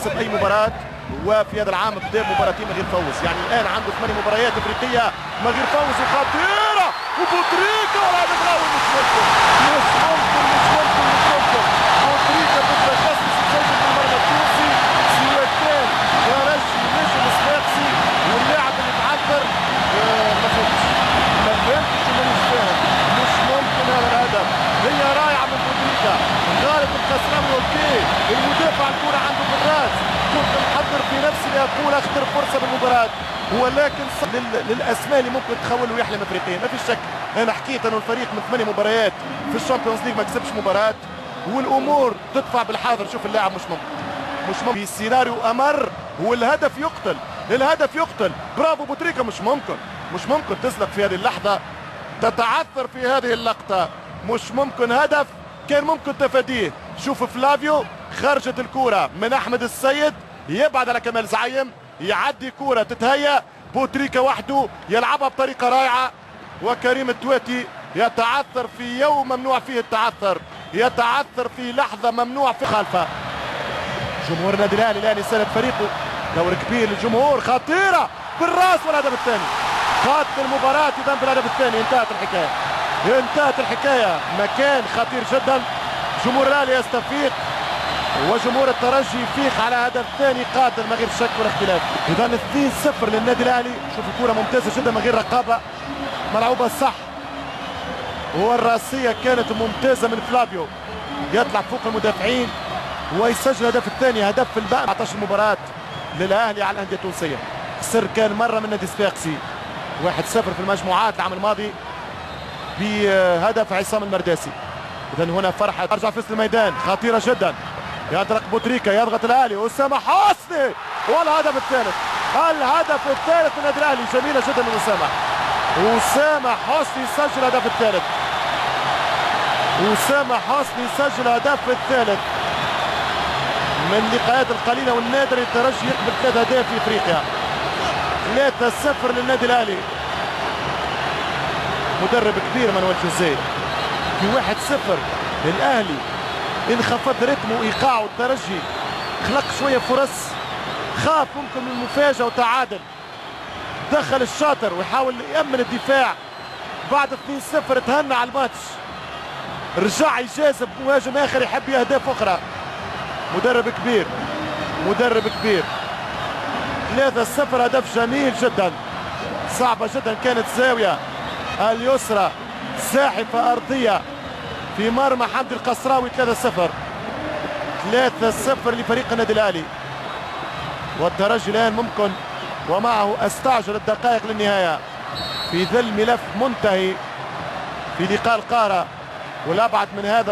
كسب اي مباراه، وفي هذا العام بدا مباراتين من غير فوز، يعني الان عنده 8 مباريات افريقيه من غير فوز وخطيره وبوتريكا والهدف الاول مش ممكن بوتريكا بالتخصص يسجل في المرمى التونسي سويتان يا رجل نجم صفاقسي، واللاعب اللي تعثر ما فهمتش ومانيش فاهم، مش ممكن هذا الهدف. هي رايعه من بوتريكا، غالب القسراوي اوكي، المدافع الكره عنده في الراس، كنت محضر في نفسي لاقول اخطر فرصه بالمباراه، ولكن للاسماء اللي ممكن تخول ويحلم افريقيا ما في شك. انا حكيت انه الفريق من 8 مباريات في الشامبيونز ليج ما كسبش مباراه، والامور تدفع بالحاضر. شوف اللاعب مش ممكن في سيناريو امر، والهدف يقتل. برافو بوتريكا، مش ممكن تسلك في هذه اللحظه، تتعثر في هذه اللقطه، مش ممكن. هدف كان ممكن تفاديه. شوف فلافيو، خرجت الكرة من احمد السيد، يبعد على كمال زعيم، يعدي كرة تتهيأ، بوتريكا وحده يلعبها بطريقة رائعة، وكريم التواتي يتعثر في يوم ممنوع فيه التعثر، يتعثر في لحظة ممنوع في خلفه. جمهور النادي الاهلي الان يساند فريقه، دور كبير للجمهور، خطيرة بالراس والهدف الثاني. خاطر المباراة اذا بالهدف الثاني انتهت الحكاية. مكان خطير جدا، جمهور الاهلي يستفيق وجمهور الترجي يفيق على هدف ثاني قادر من غير شك ولا اختلاف. اذا 2-0 للنادي الاهلي. شوف الكرة ممتازة جدا من غير رقابة، ملعوبة صح، والراسية كانت ممتازة من فلافيو، يطلع فوق المدافعين ويسجل الهدف الثاني. هدف في الباقي 14 مباراة للاهلي على الاندية التونسية. خسر كان مرة من نادي صفاقسي 1-0 في المجموعات العام الماضي بهدف عصام المرداسي. اذا هنا فرحة ترجع في الميدان خطيرة جدا، ينطلق بوتريكا، يضغط الاهلي، اسامة حسني والهدف الثالث من النادي الاهلي. جميلة جدا من اسامة حسني يسجل الهدف الثالث. من اللقاءات القليلة والنادر الترجي يقبل 3 أهداف في افريقيا. 3-0 للنادي الاهلي. مدرب كبير مانويل جوزيه. في 1-0 للاهلي انخفض رتمه وايقاعه، الترجي خلق شويه فرص، خاف ممكن من المفاجاه وتعادل، دخل الشاطر ويحاول يامن الدفاع. بعد 2-0 تهنى على الماتش، رجع يجازف مهاجم اخر يحب اهداف اخرى. مدرب كبير. 3-0 هدف جميل جدا، صعبه جدا كانت زاويه اليسرى زاحفه ارضيه في مرمى حمدي القسراوي. 3-0 لفريق النادي الاهلي، والترجي الان ممكن ومعه استعجل الدقائق للنهايه في ظل ملف منتهي في لقاء القاره، والابعد من هذا